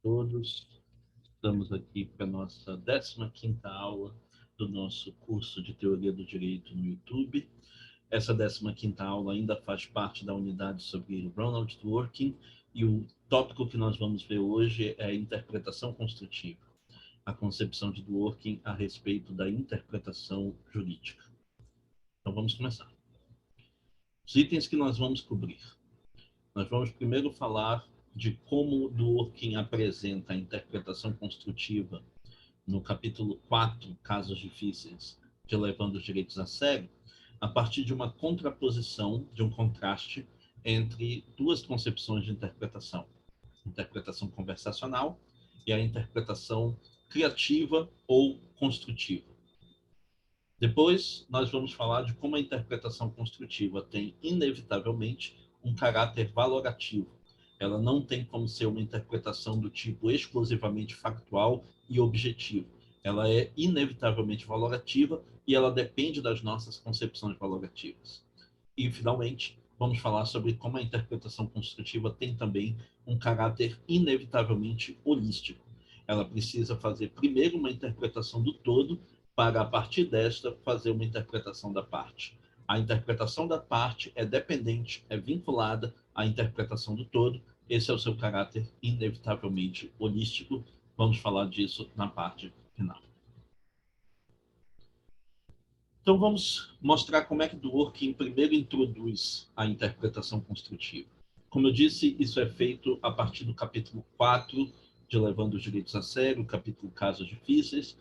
todos. Estamos aqui para a nossa 15ª aula do nosso curso de Teoria do Direito no YouTube. Essa 15ª aula ainda faz parte da unidade sobre Ronald Dworkin e o tópico que nós vamos ver hoje é a interpretação construtiva, a concepção de Dworkin a respeito da interpretação jurídica. Então vamos começar. Os itens que nós vamos cobrir. Nós vamos primeiro falar de como Dworkin apresenta a interpretação construtiva no capítulo 4, Casos Difíceis, de Levando os Direitos a Sério, a partir de uma contraposição, de um contraste entre duas concepções de interpretação: a interpretação conversacional e a interpretação criativa ou construtiva. Depois, nós vamos falar de como a interpretação construtiva tem, inevitavelmente, um caráter valorativo. Ela não tem como ser uma interpretação do tipo exclusivamente factual e objetivo. Ela é inevitavelmente valorativa e ela depende das nossas concepções valorativas. E, finalmente, vamos falar sobre como a interpretação construtiva tem também um caráter inevitavelmente holístico. Ela precisa fazer primeiro uma interpretação do todo para, a partir desta, fazer uma interpretação da parte. A interpretação da parte é dependente, é vinculada à interpretação do todo. Esse é o seu caráter inevitavelmente holístico. Vamos falar disso na parte final. Então, vamos mostrar como é que Dworkin primeiro introduz a interpretação construtiva. Como eu disse, isso é feito a partir do capítulo 4 de Levando os Direitos a Sério, o capítulo Casos Difíceis.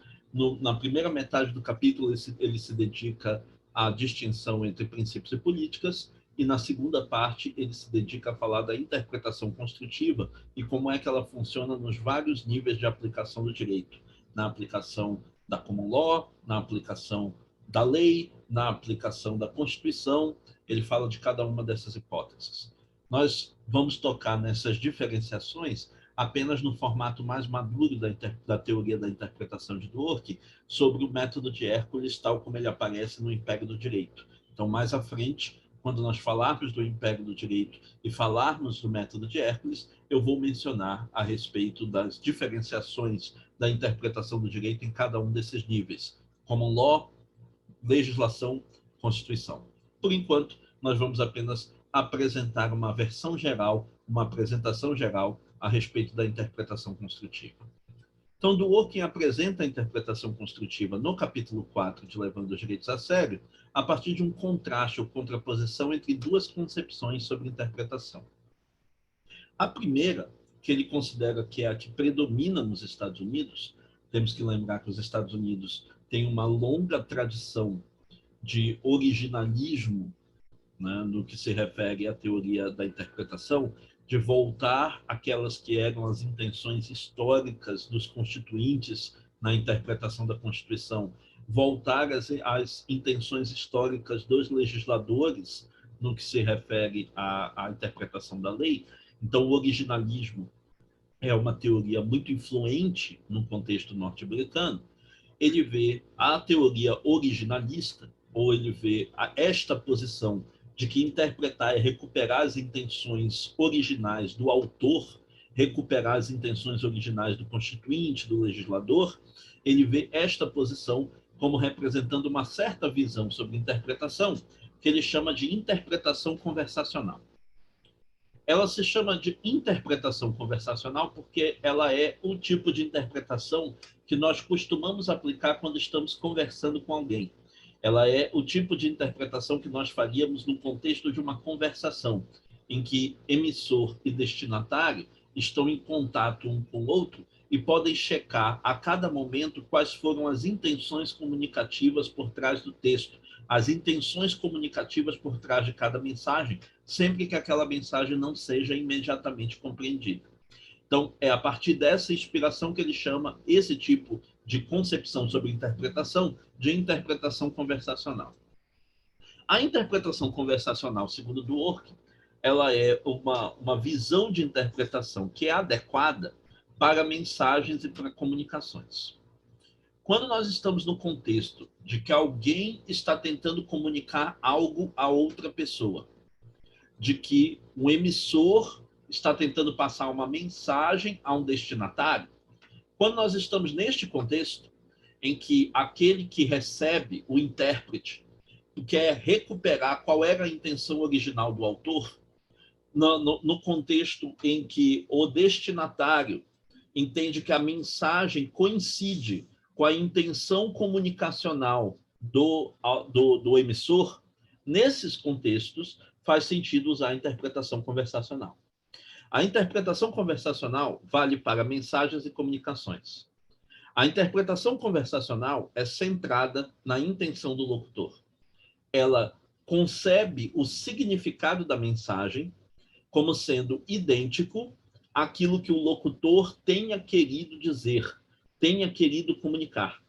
Na primeira metade do capítulo, ele se dedica à distinção entre princípios e políticas, e na segunda parte, ele se dedica a falar da interpretação construtiva e como é que ela funciona nos vários níveis de aplicação do direito, na aplicação da common law, na aplicação da lei, na aplicação da Constituição. Ele fala de cada uma dessas hipóteses. Nós vamos tocar nessas diferenciações apenas no formato mais maduro da teoria da interpretação de Dworkin, sobre o método de Hércules, tal como ele aparece no Império do Direito. Então, mais à frente, quando nós falarmos do Império do Direito e falarmos do método de Hércules, eu vou mencionar a respeito das diferenciações da interpretação do direito em cada um desses níveis: common law, legislação, Constituição. Por enquanto, nós vamos apenas apresentar uma versão geral, uma apresentação geral a respeito da interpretação construtiva. Então, Dworkin apresenta a interpretação construtiva no capítulo 4 de Levando os Direitos a Sério, a partir de um contraste ou contraposição entre duas concepções sobre interpretação. A primeira, que ele considera que é a que predomina nos Estados Unidos, temos que lembrar que os Estados Unidos têm uma longa tradição de originalismo, né, no que se refere à teoria da interpretação, de voltar àquelas que eram as intenções históricas dos constituintes na interpretação da Constituição, voltar às intenções históricas dos legisladores no que se refere à interpretação da lei. Então, o originalismo é uma teoria muito influente no contexto norte-americano. Ele vê a teoria originalista, ou ele vê esta posição de que interpretar é recuperar as intenções originais do autor, recuperar as intenções originais do constituinte, do legislador. Ele vê esta posição como representando uma certa visão sobre interpretação, que ele chama de interpretação conversacional. Ela se chama de interpretação conversacional porque ela é o tipo de interpretação que nós costumamos aplicar quando estamos conversando com alguém. Ela é o tipo de interpretação que nós faríamos no contexto de uma conversação, em que emissor e destinatário estão em contato um com o outro e podem checar a cada momento quais foram as intenções comunicativas por trás do texto, as intenções comunicativas por trás de cada mensagem, sempre que aquela mensagem não seja imediatamente compreendida. Então, é a partir dessa inspiração que ele chama esse tipo de concepção sobre interpretação de interpretação conversacional. A interpretação conversacional, segundo Dworkin, ela é uma visão de interpretação que é adequada para mensagens e para comunicações. Quando nós estamos no contexto de que alguém está tentando comunicar algo a outra pessoa, de que um emissor está tentando passar uma mensagem a um destinatário. Quando nós estamos neste contexto, em que aquele que recebe, o intérprete, quer recuperar qual era a intenção original do autor, no contexto em que o destinatário entende que a mensagem coincide com a intenção comunicacional do emissor, nesses contextos faz sentido usar a interpretação conversacional. A interpretação conversacional vale para mensagens e comunicações. A interpretação conversacional é centrada na intenção do locutor. Ela concebe o significado da mensagem como sendo idêntico àquilo que o locutor tenha querido dizer, tenha querido comunicar.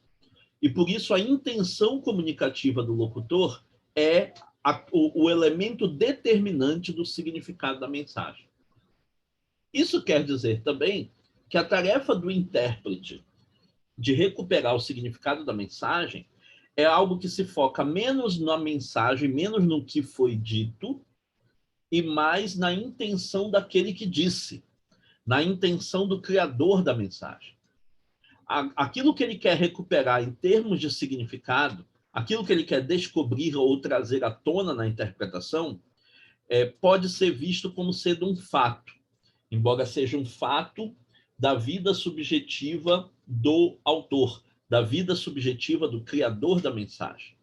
E por isso a intenção comunicativa do locutor é o elemento determinante do significado da mensagem. Isso quer dizer também que a tarefa do intérprete de recuperar o significado da mensagem é algo que se foca menos na mensagem, menos no que foi dito, e mais na intenção daquele que disse, na intenção do criador da mensagem. Aquilo que ele quer recuperar em termos de significado, aquilo que ele quer descobrir ou trazer à tona na interpretação, pode ser visto como sendo um fato, embora seja um fato da vida subjetiva do autor, da vida subjetiva do criador da mensagem.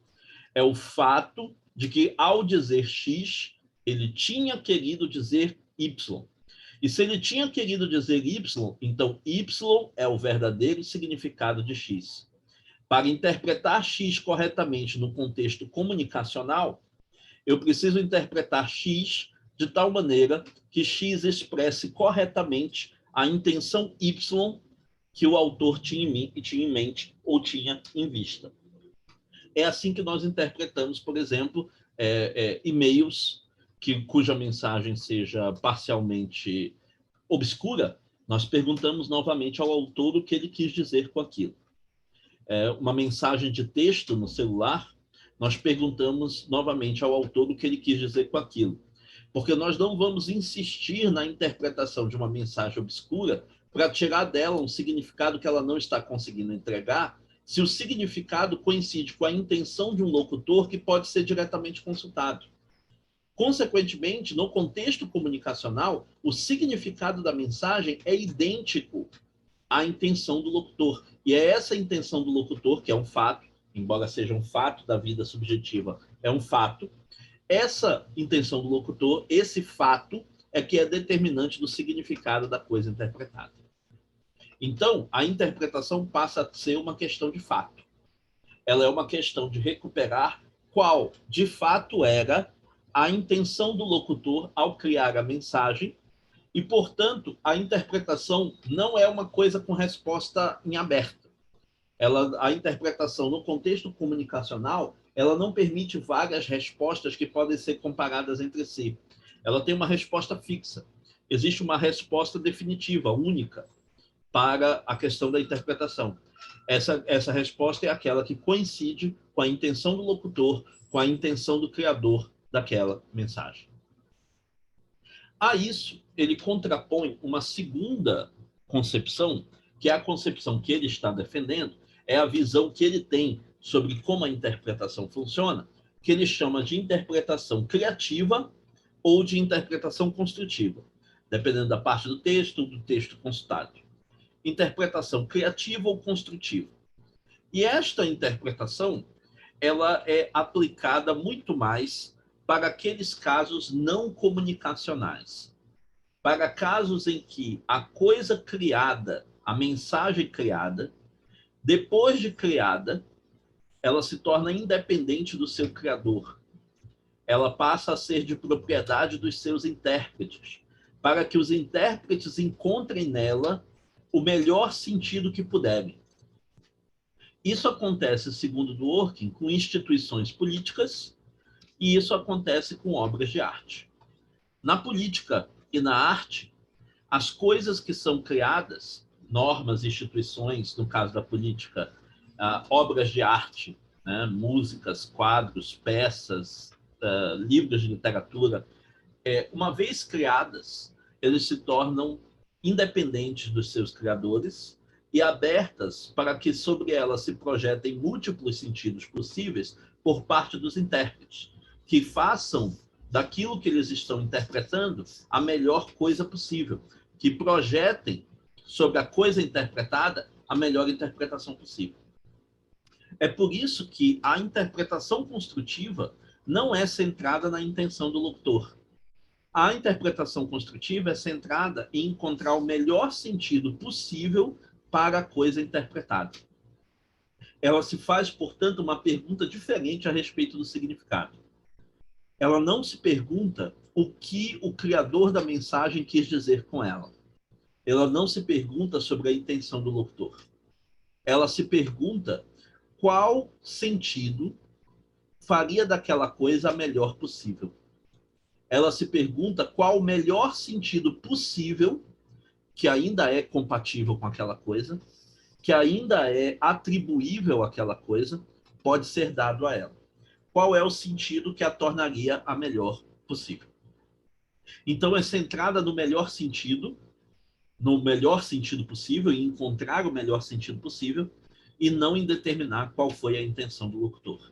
É o fato de que, ao dizer X, ele tinha querido dizer Y. E se ele tinha querido dizer Y, então Y é o verdadeiro significado de X. Para interpretar X corretamente no contexto comunicacional, eu preciso interpretar X de tal maneira que X expresse corretamente a intenção Y que o autor tinha em mente ou tinha em vista. É assim que nós interpretamos, por exemplo, e-mails cuja mensagem seja parcialmente obscura. Nós perguntamos novamente ao autor o que ele quis dizer com aquilo. Uma mensagem de texto no celular, nós perguntamos novamente ao autor o que ele quis dizer com aquilo. Porque nós não vamos insistir na interpretação de uma mensagem obscura para tirar dela um significado que ela não está conseguindo entregar, se o significado coincide com a intenção de um locutor que pode ser diretamente consultado. Consequentemente, no contexto comunicacional, o significado da mensagem é idêntico à intenção do locutor. E é essa intenção do locutor, que é um fato, embora seja um fato da vida subjetiva, é um fato. Essa intenção do locutor, esse fato, é que é determinante do significado da coisa interpretada. Então, a interpretação passa a ser uma questão de fato. Ela é uma questão de recuperar qual, de fato, era a intenção do locutor ao criar a mensagem e, portanto, a interpretação não é uma coisa com resposta em aberto. A interpretação no contexto comunicacional, ela não permite várias respostas que podem ser comparadas entre si. Ela tem uma resposta fixa. Existe uma resposta definitiva, única, para a questão da interpretação. Essa resposta é aquela que coincide com a intenção do locutor, com a intenção do criador daquela mensagem. A isso, ele contrapõe uma segunda concepção, que é a concepção que ele está defendendo, é a visão que ele tem sobre como a interpretação funciona, que ele chama de interpretação criativa ou de interpretação construtiva, dependendo da parte do texto consultado. Interpretação criativa ou construtiva. E esta interpretação, ela é aplicada muito mais para aqueles casos não comunicacionais. Para casos em que a coisa criada, a mensagem criada, depois de criada, ela se torna independente do seu criador. Ela passa a ser de propriedade dos seus intérpretes, para que os intérpretes encontrem nela o melhor sentido que puderem. Isso acontece, segundo Dworkin, com instituições políticas, e isso acontece com obras de arte. Na política e na arte, as coisas que são criadas, normas, instituições, no caso da política, obras de arte, né, músicas, quadros, peças, livros de literatura, uma vez criadas, eles se tornam independentes dos seus criadores e abertas para que sobre elas se projetem múltiplos sentidos possíveis por parte dos intérpretes, que façam daquilo que eles estão interpretando a melhor coisa possível, que projetem sobre a coisa interpretada a melhor interpretação possível. É por isso que a interpretação construtiva não é centrada na intenção do locutor. A interpretação construtiva é centrada em encontrar o melhor sentido possível para a coisa interpretada. Ela se faz, portanto, uma pergunta diferente a respeito do significado. Ela não se pergunta o que o criador da mensagem quis dizer com ela. Ela não se pergunta sobre a intenção do locutor. Ela se pergunta qual sentido faria daquela coisa a melhor possível. Ela se pergunta qual o melhor sentido possível, que ainda é compatível com aquela coisa, que ainda é atribuível àquela coisa, pode ser dado a ela. Qual é o sentido que a tornaria a melhor possível? Então, é centrada no melhor sentido possível, em encontrar o melhor sentido possível, e não em determinar qual foi a intenção do locutor.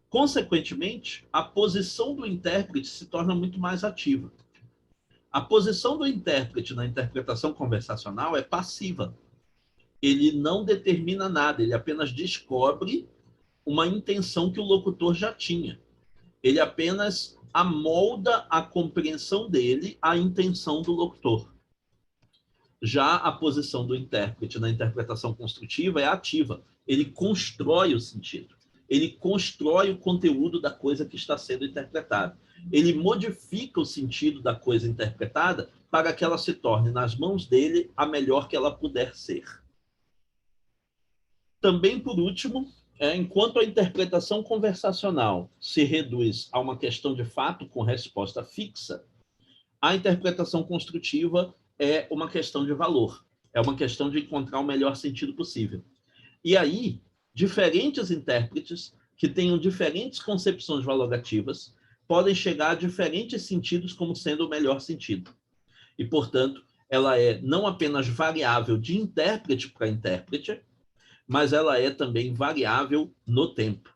Consequentemente, a posição do intérprete se torna muito mais ativa. A posição do intérprete na interpretação conversacional é passiva. Ele não determina nada, ele apenas descobre uma intenção que o locutor já tinha. Ele apenas amolda a compreensão dele à intenção do locutor. Já a posição do intérprete na interpretação construtiva é ativa. Ele constrói o sentido. Ele constrói o conteúdo da coisa que está sendo interpretada. Ele modifica o sentido da coisa interpretada para que ela se torne, nas mãos dele, a melhor que ela puder ser. Também, por último, enquanto a interpretação conversacional se reduz a uma questão de fato com resposta fixa, a interpretação construtiva é uma questão de valor, é uma questão de encontrar o melhor sentido possível. E aí, diferentes intérpretes que tenham diferentes concepções valorativas podem chegar a diferentes sentidos como sendo o melhor sentido. E, portanto, ela é não apenas variável de intérprete para intérprete, mas ela é também variável no tempo.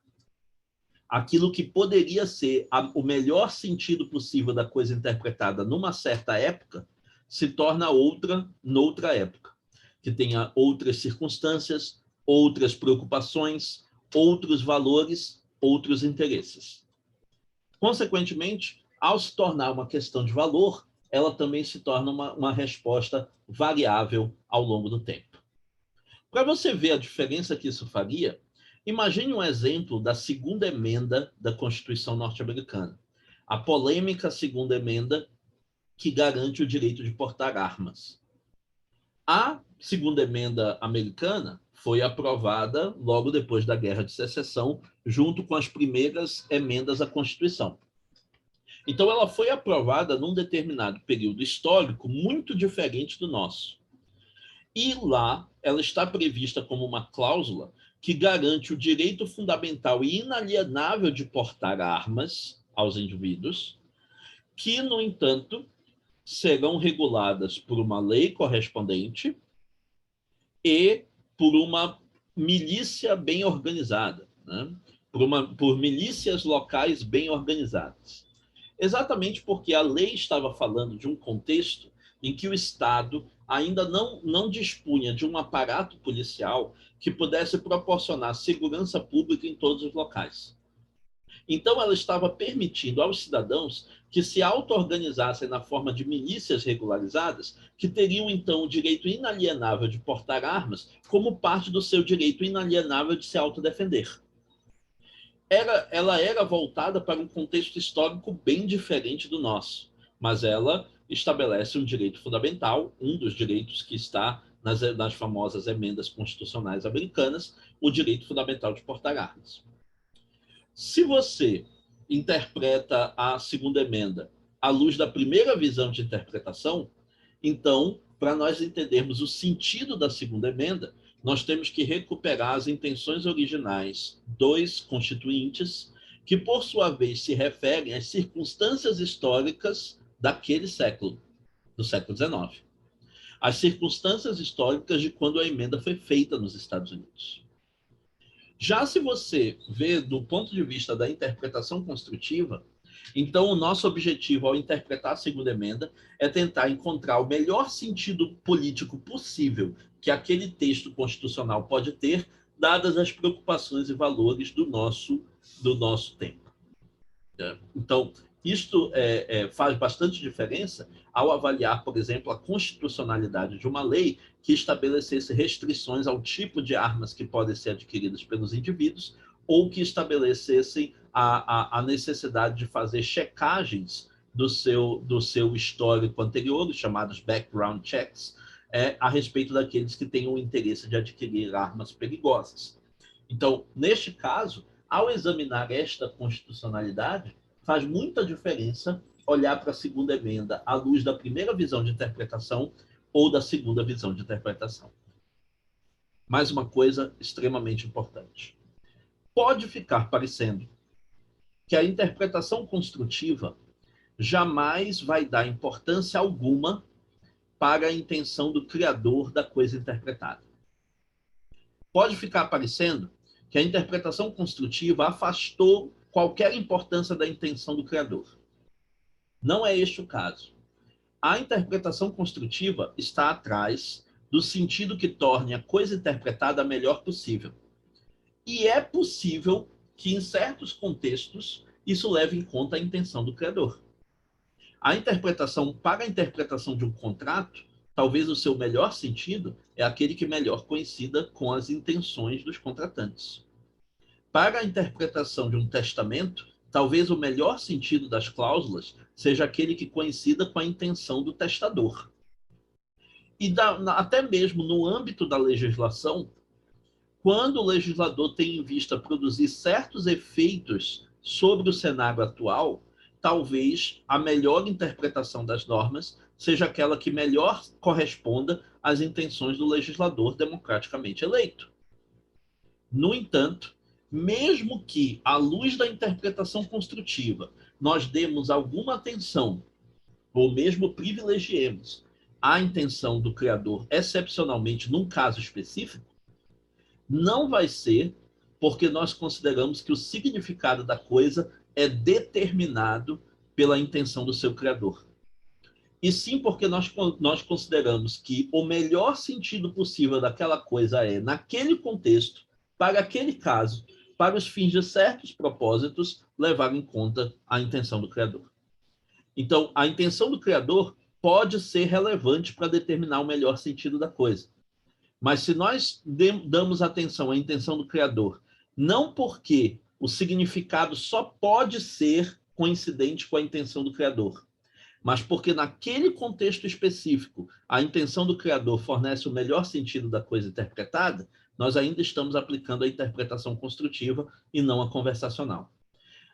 Aquilo que poderia ser o melhor sentido possível da coisa interpretada numa certa época se torna outra noutra época, que tenha outras circunstâncias, outras preocupações, outros valores, outros interesses. Consequentemente, ao se tornar uma questão de valor, ela também se torna uma resposta variável ao longo do tempo. Para você ver a diferença que isso faria, imagine um exemplo da segunda emenda da Constituição norte-americana, a polêmica segunda emenda que garante o direito de portar armas. A segunda emenda americana foi aprovada logo depois da Guerra de Secessão, junto com as primeiras emendas à Constituição. Então, ela foi aprovada num determinado período histórico muito diferente do nosso. E lá, ela está prevista como uma cláusula que garante o direito fundamental e inalienável de portar armas aos indivíduos, que, no entanto, serão reguladas por uma lei correspondente e por uma milícia bem organizada, né? por milícias locais bem organizadas. Exatamente porque a lei estava falando de um contexto em que o Estado ainda não dispunha de um aparato policial que pudesse proporcionar segurança pública em todos os locais. Então, ela estava permitindo aos cidadãos que se auto-organizassem na forma de milícias regularizadas, que teriam, então, o direito inalienável de portar armas como parte do seu direito inalienável de se autodefender. Ela era voltada para um contexto histórico bem diferente do nosso, mas ela estabelece um direito fundamental, um dos direitos que está nas famosas emendas constitucionais americanas, o direito fundamental de portar armas. Se você interpreta a segunda emenda à luz da primeira visão de interpretação, então, para nós entendermos o sentido da segunda emenda, nós temos que recuperar as intenções originais dos constituintes, que, por sua vez, se referem às circunstâncias históricas daquele século. do século XIX. As circunstâncias históricas de quando a emenda foi feita nos Estados Unidos. Já se você vê do ponto de vista da interpretação construtiva, então o nosso objetivo ao interpretar a segunda emenda é tentar encontrar o melhor sentido político possível que aquele texto constitucional pode ter, dadas as preocupações e valores do nosso tempo. Então, isto faz bastante diferença ao avaliar, por exemplo, a constitucionalidade de uma lei que estabelecesse restrições ao tipo de armas que podem ser adquiridas pelos indivíduos ou que estabelecessem a necessidade de fazer checagens do seu histórico anterior, os chamados background checks, a respeito daqueles que tenham o interesse de adquirir armas perigosas. Então, neste caso, ao examinar esta constitucionalidade, faz muita diferença olhar para a segunda emenda à luz da primeira visão de interpretação ou da segunda visão de interpretação. Mais uma coisa extremamente importante. Pode ficar parecendo que a interpretação construtiva jamais vai dar importância alguma para a intenção do criador da coisa interpretada. Pode ficar parecendo que a interpretação construtiva afastou qualquer importância da intenção do criador. Não é este o caso. A interpretação construtiva está atrás do sentido que torne a coisa interpretada a melhor possível. E é possível que, em certos contextos, isso leve em conta a intenção do criador. Para a interpretação de um contrato, talvez o seu melhor sentido é aquele que melhor coincida com as intenções dos contratantes. Para a interpretação de um testamento, talvez o melhor sentido das cláusulas seja aquele que coincida com a intenção do testador. E até mesmo no âmbito da legislação, quando o legislador tem em vista produzir certos efeitos sobre o cenário atual, talvez a melhor interpretação das normas seja aquela que melhor corresponda às intenções do legislador democraticamente eleito. No entanto, mesmo que, à luz da interpretação construtiva, nós demos alguma atenção, ou mesmo privilegiemos a intenção do criador excepcionalmente num caso específico, não vai ser porque nós consideramos que o significado da coisa é determinado pela intenção do seu criador. E sim porque nós consideramos que o melhor sentido possível daquela coisa é, naquele contexto, para aquele caso, para os fins de certos propósitos, levar em conta a intenção do criador. Então, a intenção do criador pode ser relevante para determinar o melhor sentido da coisa. Mas se nós damos atenção à intenção do criador, não porque o significado só pode ser coincidente com a intenção do criador, mas porque naquele contexto específico a intenção do criador fornece o melhor sentido da coisa interpretada, nós ainda estamos aplicando a interpretação construtiva e não a conversacional.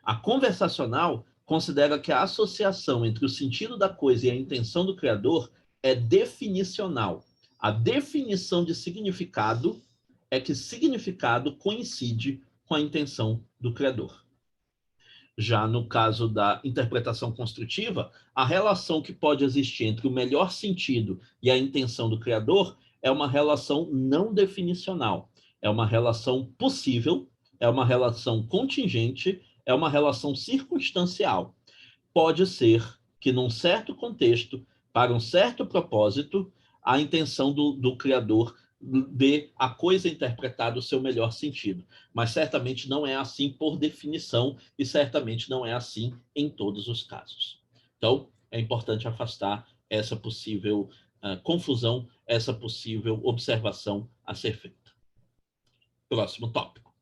A conversacional considera que a associação entre o sentido da coisa e a intenção do criador é definicional. A definição de significado é que significado coincide com a intenção do criador. Já no caso da interpretação construtiva, a relação que pode existir entre o melhor sentido e a intenção do criador é uma relação não definicional. É uma relação possível, é uma relação contingente, é uma relação circunstancial. Pode ser que, num certo contexto, para um certo propósito, a intenção do criador dê a coisa interpretada o seu melhor sentido. Mas certamente não é assim por definição e certamente não é assim em todos os casos. Então, é importante afastar essa possível confusão, essa possível observação a ser feita. Próximo tópico.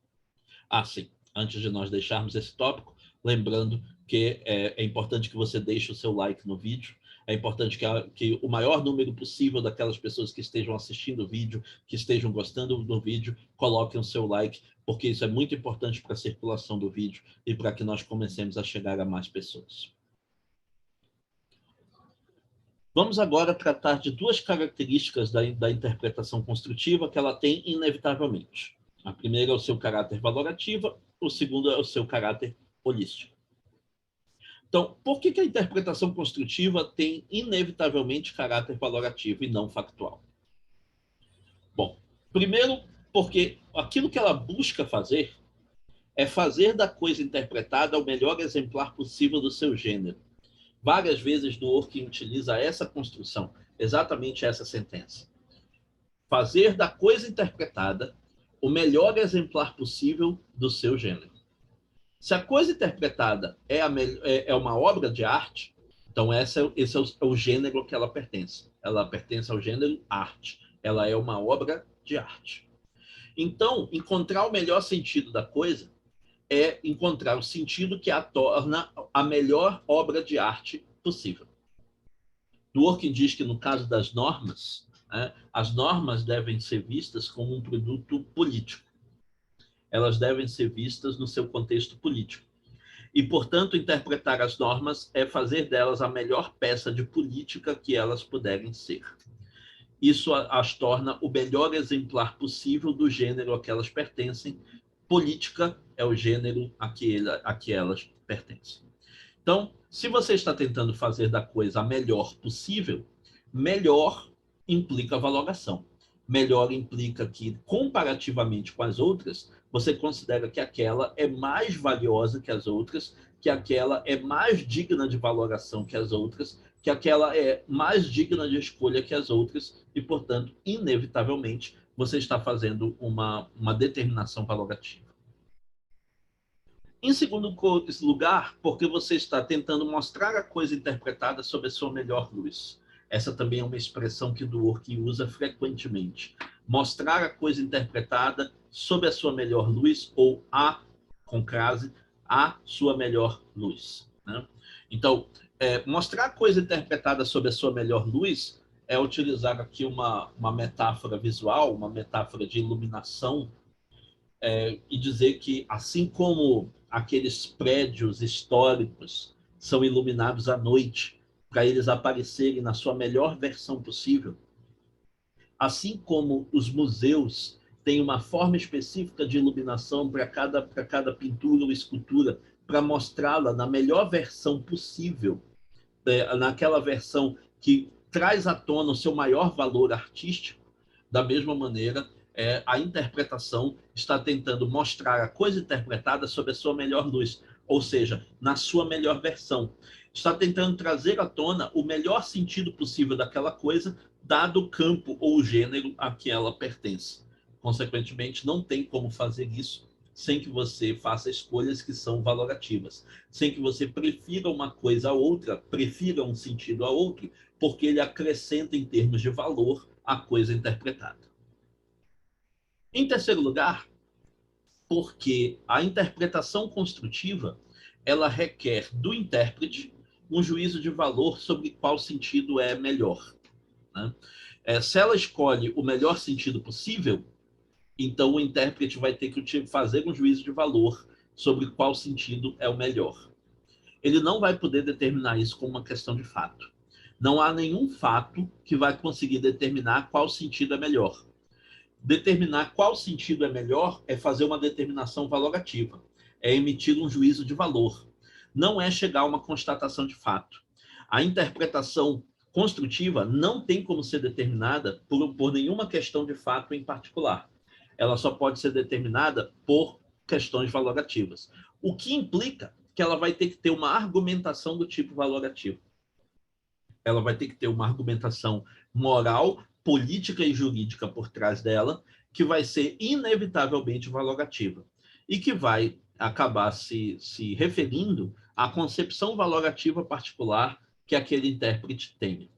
Sim, antes de nós deixarmos esse tópico, lembrando que é importante que você deixe o seu like no vídeo, é importante que o maior número possível daquelas pessoas que estejam assistindo o vídeo, que estejam gostando do vídeo, coloquem o seu like, porque isso é muito importante para a circulação do vídeo e para que nós comecemos a chegar a mais pessoas. Vamos agora tratar de duas características da interpretação construtiva que ela tem inevitavelmente. A primeira é o seu caráter valorativo, o segundo é o seu caráter holístico. Então, por que a interpretação construtiva tem inevitavelmente caráter valorativo e não factual? Bom, primeiro, porque aquilo que ela busca fazer é fazer da coisa interpretada o melhor exemplar possível do seu gênero. Várias vezes Dworkin utiliza essa construção, exatamente essa sentença. Fazer da coisa interpretada o melhor exemplar possível do seu gênero. Se a coisa interpretada é uma obra de arte, então esse é o gênero que ela pertence. Ela pertence ao gênero arte. Ela é uma obra de arte. Então, encontrar o melhor sentido da coisa é encontrar o sentido que a torna a melhor obra de arte possível. Dworkin diz que, no caso das normas, as normas devem ser vistas como um produto político. Elas devem ser vistas no seu contexto político. E, portanto, interpretar as normas é fazer delas a melhor peça de política que elas puderem ser. Isso as torna o melhor exemplar possível do gênero a que elas pertencem. Política é o gênero a que elas pertencem. Então, se você está tentando fazer da coisa a melhor possível, melhor implica valoração. Melhor implica que, comparativamente com as outras, você considera que aquela é mais valiosa que as outras, que aquela é mais digna de valoração que as outras, que aquela é mais digna de escolha que as outras e, portanto, inevitavelmente, você está fazendo uma determinação valorativa. Em segundo lugar, porque você está tentando mostrar a coisa interpretada sob a sua melhor luz. Essa também é uma expressão que Dworkin usa frequentemente. Mostrar a coisa interpretada sob a sua melhor luz, ou com crase, a sua melhor luz. Né? Então, mostrar a coisa interpretada sob a sua melhor luz é utilizar aqui uma metáfora visual, uma metáfora de iluminação, e dizer que, assim como aqueles prédios históricos são iluminados à noite para eles aparecerem na sua melhor versão possível, assim como os museus têm uma forma específica de iluminação para cada pintura ou escultura, para mostrá-la na melhor versão possível, naquela versão que traz à tona o seu maior valor artístico, da mesma maneira, a interpretação está tentando mostrar a coisa interpretada sob a sua melhor luz, ou seja, na sua melhor versão. Está tentando trazer à tona o melhor sentido possível daquela coisa, dado o campo ou o gênero a que ela pertence. Consequentemente, não tem como fazer isso sem que você faça escolhas que são valorativas, sem que você prefira uma coisa a outra, prefira um sentido a outro, porque ele acrescenta em termos de valor a coisa interpretada. Em terceiro lugar, porque a interpretação construtiva ela requer do intérprete um juízo de valor sobre qual sentido é melhor. Né? Se ela escolhe o melhor sentido possível, então o intérprete vai ter que fazer um juízo de valor sobre qual sentido é o melhor. Ele não vai poder determinar isso como uma questão de fato. Não há nenhum fato que vai conseguir determinar qual sentido é melhor. Determinar qual sentido é melhor é fazer uma determinação valorativa, é emitir um juízo de valor. Não é chegar a uma constatação de fato. A interpretação construtiva não tem como ser determinada por nenhuma questão de fato em particular. Ela só pode ser determinada por questões valorativas. O que implica que ela vai ter que ter uma argumentação do tipo valorativo. Ela vai ter que ter uma argumentação moral, política e jurídica por trás dela, que vai ser inevitavelmente valorativa e que vai acabar se referindo à concepção valorativa particular que aquele intérprete tem.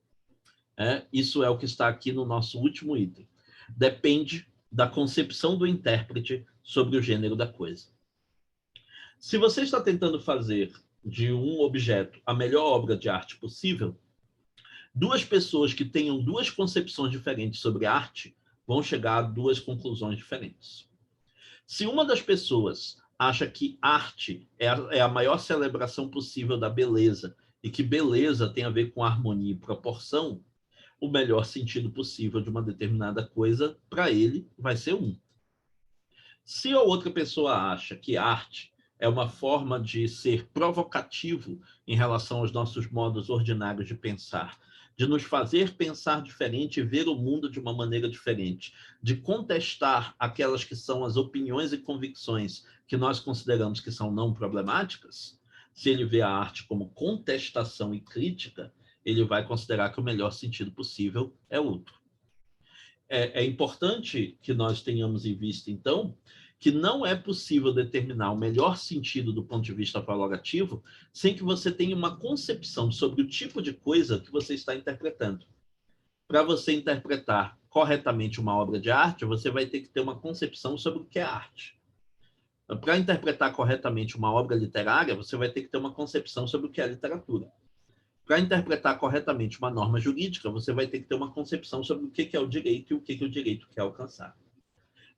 Isso é o que está aqui no nosso último item. Depende da concepção do intérprete sobre o gênero da coisa. Se você está tentando fazer de um objeto a melhor obra de arte possível, duas pessoas que tenham duas concepções diferentes sobre arte vão chegar a duas conclusões diferentes. Se uma das pessoas acha que arte é a maior celebração possível da beleza e que beleza tem a ver com harmonia e proporção, o melhor sentido possível de uma determinada coisa, para ele, vai ser um. Se a outra pessoa acha que arte é uma forma de ser provocativo em relação aos nossos modos ordinários de pensar, de nos fazer pensar diferente e ver o mundo de uma maneira diferente, de contestar aquelas que são as opiniões e convicções que nós consideramos que são não problemáticas. Se ele vê a arte como contestação e crítica, ele vai considerar que o melhor sentido possível é outro. É importante que nós tenhamos em vista, então, que não é possível determinar o melhor sentido do ponto de vista valorativo sem que você tenha uma concepção sobre o tipo de coisa que você está interpretando. Para você interpretar corretamente uma obra de arte, você vai ter que ter uma concepção sobre o que é arte. Para interpretar corretamente uma obra literária, você vai ter que ter uma concepção sobre o que é literatura. Para interpretar corretamente uma norma jurídica, você vai ter que ter uma concepção sobre o que é o direito e o que o direito quer alcançar.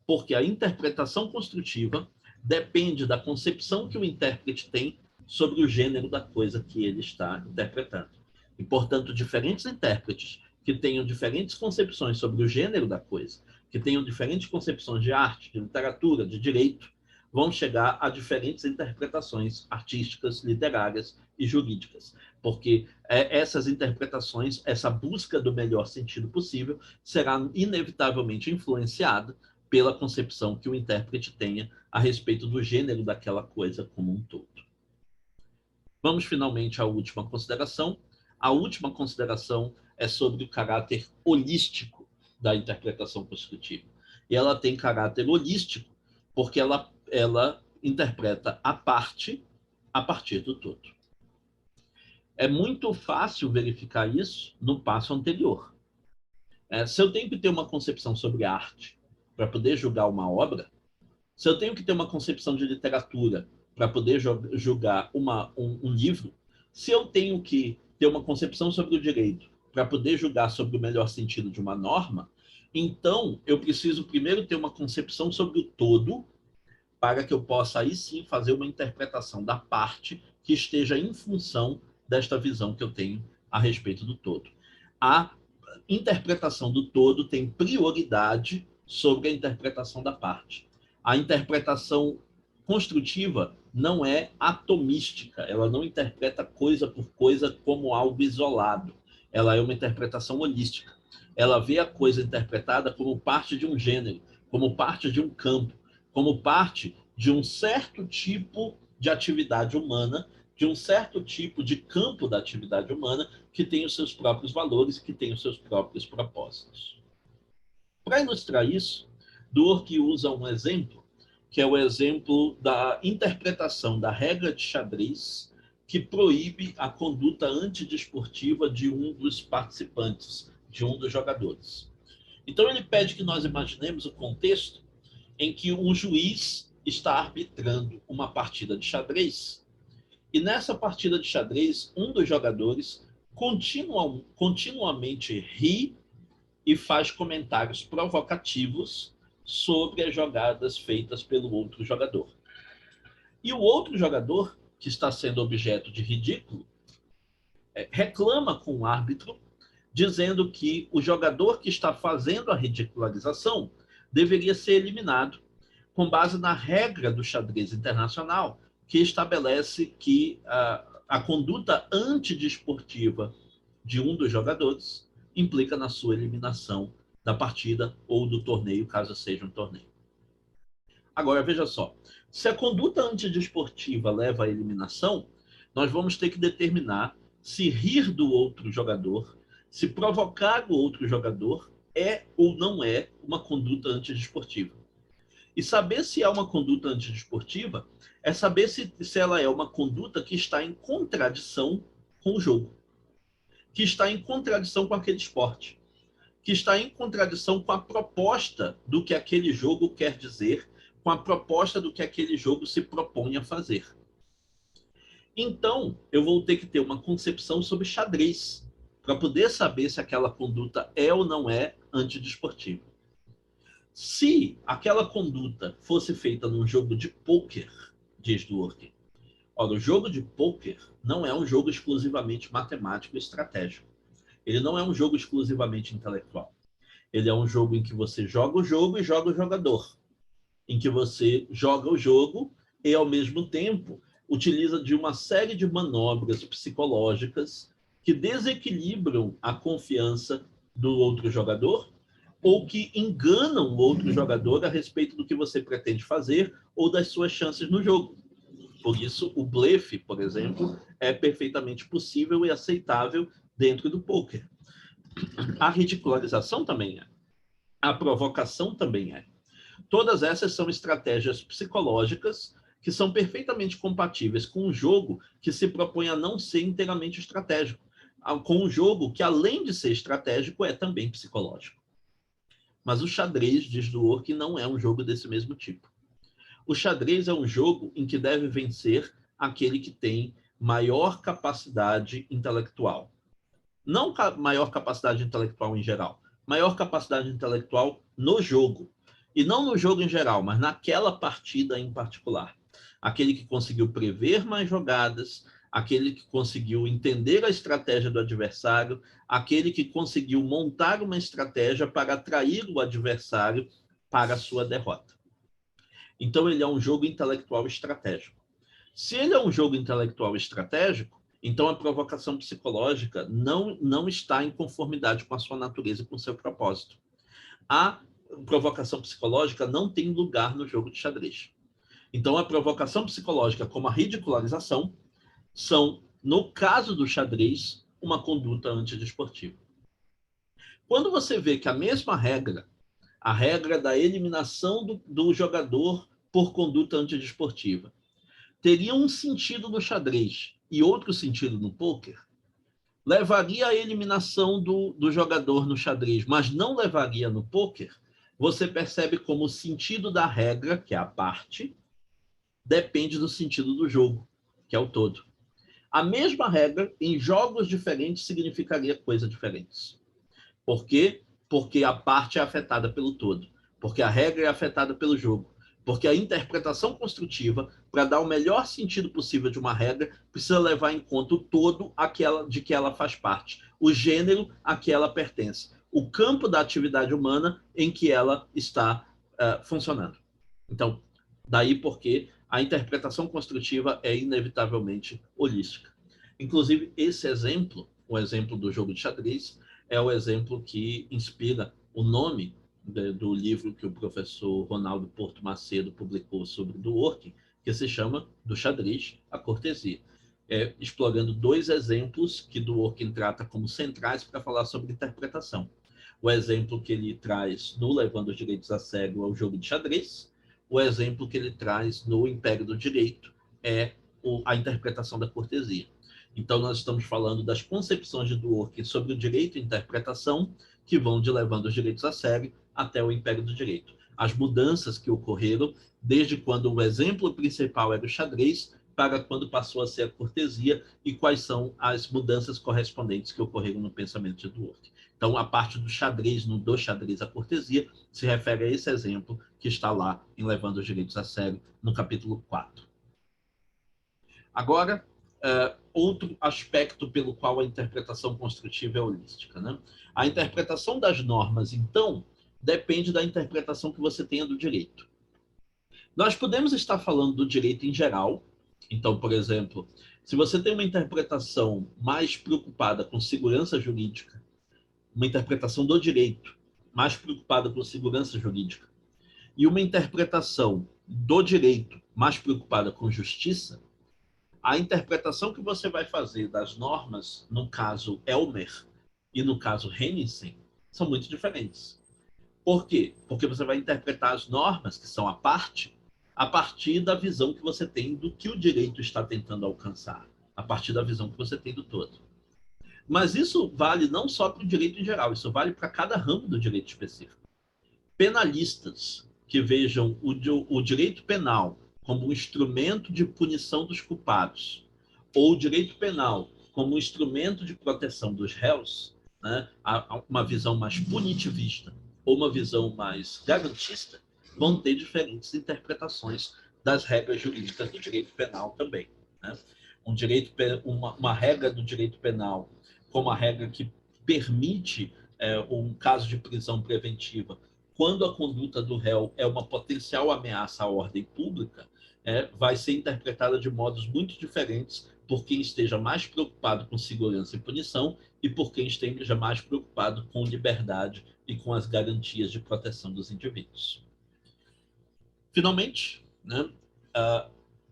Porque a interpretação construtiva depende da concepção que o intérprete tem sobre o gênero da coisa que ele está interpretando. E, portanto, diferentes intérpretes que tenham diferentes concepções sobre o gênero da coisa, que tenham diferentes concepções de arte, de literatura, de direito, vão chegar a diferentes interpretações artísticas, literárias e jurídicas. Porque essas interpretações, essa busca do melhor sentido possível, será inevitavelmente influenciada pela concepção que o intérprete tenha a respeito do gênero daquela coisa como um todo. Vamos finalmente à última consideração. A última consideração é sobre o caráter holístico da interpretação construtiva. E ela tem caráter holístico porque ela interpreta a parte a partir do todo. É muito fácil verificar isso no passo anterior. Se eu tenho que ter uma concepção sobre arte para poder julgar uma obra, se eu tenho que ter uma concepção de literatura para poder julgar um livro, se eu tenho que ter uma concepção sobre o direito para poder julgar sobre o melhor sentido de uma norma, então eu preciso primeiro ter uma concepção sobre o todo para que eu possa aí sim fazer uma interpretação da parte que esteja em função desta visão que eu tenho a respeito do todo. A interpretação do todo tem prioridade sobre a interpretação da parte. A interpretação construtiva não é atomística, ela não interpreta coisa por coisa como algo isolado. Ela é uma interpretação holística. Ela vê a coisa interpretada como parte de um gênero, como parte de um campo, como parte de um certo tipo de atividade humana, de um certo tipo de campo da atividade humana que tem os seus próprios valores, que tem os seus próprios propósitos. Para ilustrar isso, Dworkin usa um exemplo, que é o exemplo da interpretação da regra de xadrez que proíbe a conduta antidesportiva de um dos participantes, de um dos jogadores. Então ele pede que nós imaginemos o contexto em que um juiz está arbitrando uma partida de xadrez e nessa partida de xadrez, um dos jogadores continuamente ri e faz comentários provocativos sobre as jogadas feitas pelo outro jogador. E o outro jogador, que está sendo objeto de ridículo, reclama com o árbitro, dizendo que o jogador que está fazendo a ridicularização deveria ser eliminado com base na regra do xadrez internacional, que estabelece que a conduta antidesportiva de um dos jogadores implica na sua eliminação da partida ou do torneio, caso seja um torneio. Agora, veja só, se a conduta antidesportiva leva à eliminação, nós vamos ter que determinar se rir do outro jogador, se provocar o outro jogador é ou não é uma conduta antidesportiva. E saber se é uma conduta antidesportiva é saber se ela é uma conduta que está em contradição com o jogo, que está em contradição com aquele esporte, que está em contradição com a proposta do que aquele jogo quer dizer, com a proposta do que aquele jogo se propõe a fazer. Então, eu vou ter que ter uma concepção sobre xadrez para poder saber se aquela conduta é ou não é antidesportiva. Se aquela conduta fosse feita num jogo de pôquer, diz Dworkin, ora, o jogo de pôquer não é um jogo exclusivamente matemático e estratégico. Ele não é um jogo exclusivamente intelectual. Ele é um jogo em que você joga o jogo e joga o jogador. Em que você joga o jogo e, ao mesmo tempo, utiliza de uma série de manobras psicológicas que desequilibram a confiança do outro jogador ou que enganam o outro jogador a respeito do que você pretende fazer ou das suas chances no jogo. Por isso, o blefe, por exemplo, é perfeitamente possível e aceitável dentro do poker. A ridicularização também é. A provocação também é. Todas essas são estratégias psicológicas que são perfeitamente compatíveis com um jogo que se propõe a não ser inteiramente estratégico, com um jogo que, além de ser estratégico, é também psicológico. Mas o xadrez, diz Dworkin, não é um jogo desse mesmo tipo. O xadrez é um jogo em que deve vencer aquele que tem maior capacidade intelectual. Não maior capacidade intelectual em geral, maior capacidade intelectual no jogo. E não no jogo em geral, mas naquela partida em particular. Aquele que conseguiu prever mais jogadas, aquele que conseguiu entender a estratégia do adversário, aquele que conseguiu montar uma estratégia para atrair o adversário para a sua derrota. Então, ele é um jogo intelectual estratégico. Se ele é um jogo intelectual estratégico, então a provocação psicológica não está em conformidade com a sua natureza e com o seu propósito. A provocação psicológica não tem lugar no jogo de xadrez. Então, a provocação psicológica, como a ridicularização, são, no caso do xadrez, uma conduta antidesportiva. Quando você vê que a mesma regra, a regra da eliminação do jogador por conduta antidesportiva, teria um sentido no xadrez e outro sentido no pôquer, levaria à eliminação do jogador no xadrez, mas não levaria no pôquer, você percebe como o sentido da regra, que é a parte, depende do sentido do jogo, que é o todo. A mesma regra, em jogos diferentes, significaria coisas diferentes. Por quê? Porque a parte é afetada pelo todo. Porque a regra é afetada pelo jogo. Porque a interpretação construtiva, para dar o melhor sentido possível de uma regra, precisa levar em conta o todo de que ela faz parte, o gênero a que ela pertence, o campo da atividade humana em que ela está funcionando. Então, daí porque a interpretação construtiva é inevitavelmente holística. Inclusive, esse exemplo, o exemplo do jogo de xadrez, é o exemplo que inspira o nome do livro que o professor Ronaldo Porto Macedo publicou sobre Dworkin, que se chama Do Xadrez à Cortesia, explorando dois exemplos que Dworkin trata como centrais para falar sobre interpretação. O exemplo que ele traz no Levando os Direitos a Sério é o jogo de xadrez, o exemplo que ele traz no Império do Direito é a interpretação da cortesia. Então, nós estamos falando das concepções de Dworkin sobre o direito e interpretação, que vão de Levando os Direitos a Sério até o Império do Direito. As mudanças que ocorreram desde quando o exemplo principal era o xadrez para quando passou a ser a cortesia e quais são as mudanças correspondentes que ocorreram no pensamento de Dworkin. Então, a parte do xadrez, no do xadrez à cortesia, se refere a esse exemplo que está lá em Levando os Direitos a Sério, no capítulo 4. Agora, outro aspecto pelo qual a interpretação construtiva é holística, né? A interpretação das normas, então, depende da interpretação que você tenha do direito. Nós podemos estar falando do direito em geral. Então, por exemplo, se você tem uma interpretação mais preocupada com segurança jurídica, uma interpretação do direito mais preocupada com segurança jurídica, e uma interpretação do direito mais preocupada com justiça, a interpretação que você vai fazer das normas, no caso Elmer e no caso Henningsen, são muito diferentes. Por quê? Porque você vai interpretar as normas, que são a partir da visão que você tem do que o direito está tentando alcançar, a partir da visão que você tem do todo. Mas isso vale não só para o direito em geral, isso vale para cada ramo do direito específico. Penalistas que vejam o direito penal como um instrumento de punição dos culpados, ou o direito penal como um instrumento de proteção dos réus, né, uma visão mais punitivista ou uma visão mais garantista, vão ter diferentes interpretações das regras jurídicas do direito penal também. Né? Uma regra do direito penal como a regra que permite um caso de prisão preventiva quando a conduta do réu é uma potencial ameaça à ordem pública, vai ser interpretada de modos muito diferentes por quem esteja mais preocupado com segurança e punição e por quem esteja mais preocupado com liberdade e com as garantias de proteção dos indivíduos. Finalmente, né,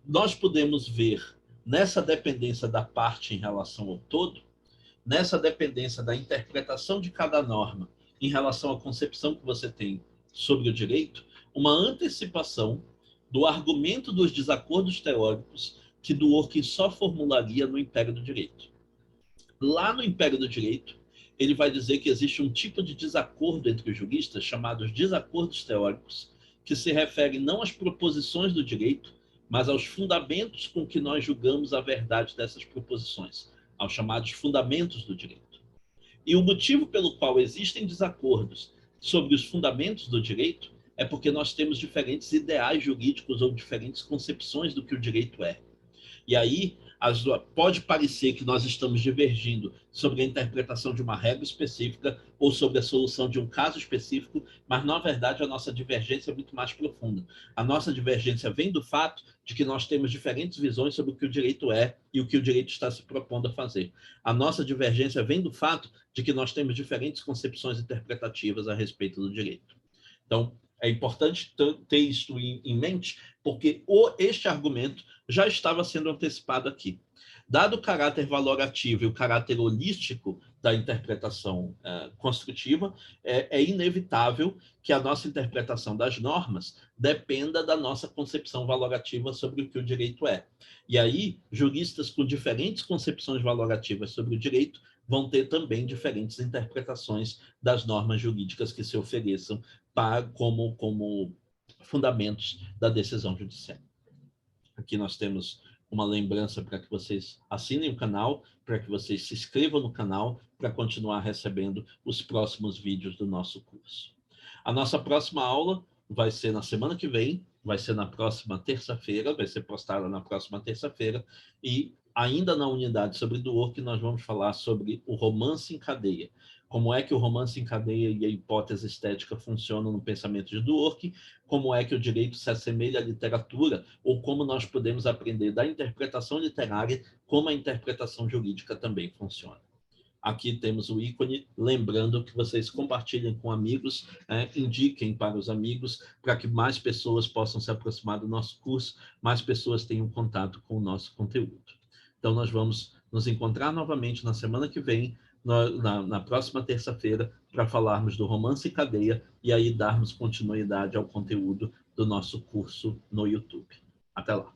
nós podemos ver nessa dependência da parte em relação ao todo, nessa dependência da interpretação de cada norma em relação à concepção que você tem sobre o direito, uma antecipação do argumento dos desacordos teóricos que Dworkin só formularia no Império do Direito. Lá no Império do Direito, ele vai dizer que existe um tipo de desacordo entre os juristas, chamados desacordos teóricos, que se refere não às proposições do direito, mas aos fundamentos com que nós julgamos a verdade dessas proposições, aos chamados fundamentos do direito. E o motivo pelo qual existem desacordos sobre os fundamentos do direito é porque nós temos diferentes ideais jurídicos ou diferentes concepções do que o direito é. E aí, pode parecer que nós estamos divergindo sobre a interpretação de uma regra específica ou sobre a solução de um caso específico, mas, na verdade, a nossa divergência é muito mais profunda. A nossa divergência vem do fato de que nós temos diferentes visões sobre o que o direito é e o que o direito está se propondo a fazer. A nossa divergência vem do fato de que nós temos diferentes concepções interpretativas a respeito do direito. Então, é importante ter isso em mente, porque este argumento já estava sendo antecipado aqui. Dado o caráter valorativo e o caráter holístico da interpretação construtiva, é inevitável que a nossa interpretação das normas dependa da nossa concepção valorativa sobre o que o direito é. E aí, juristas com diferentes concepções valorativas sobre o direito vão ter também diferentes interpretações das normas jurídicas que se ofereçam como fundamentos da decisão judicial. Aqui nós temos uma lembrança para que vocês assinem o canal, para que vocês se inscrevam no canal, para continuar recebendo os próximos vídeos do nosso curso. A nossa próxima aula vai ser na semana que vem, vai ser na próxima terça-feira, vai ser postada na próxima terça-feira, e ainda na unidade sobre Dworkin, nós vamos falar sobre o romance em cadeia. Como é que o romance em cadeia e a hipótese estética funcionam no pensamento de Dworkin, como é que o direito se assemelha à literatura, ou como nós podemos aprender da interpretação literária como a interpretação jurídica também funciona. Aqui temos o ícone, lembrando que vocês compartilhem com amigos, indiquem para os amigos, para que mais pessoas possam se aproximar do nosso curso, mais pessoas tenham contato com o nosso conteúdo. Então, nós vamos nos encontrar novamente na semana que vem, na próxima terça-feira, para falarmos do romance e cadeia e aí darmos continuidade ao conteúdo do nosso curso no YouTube. Até lá!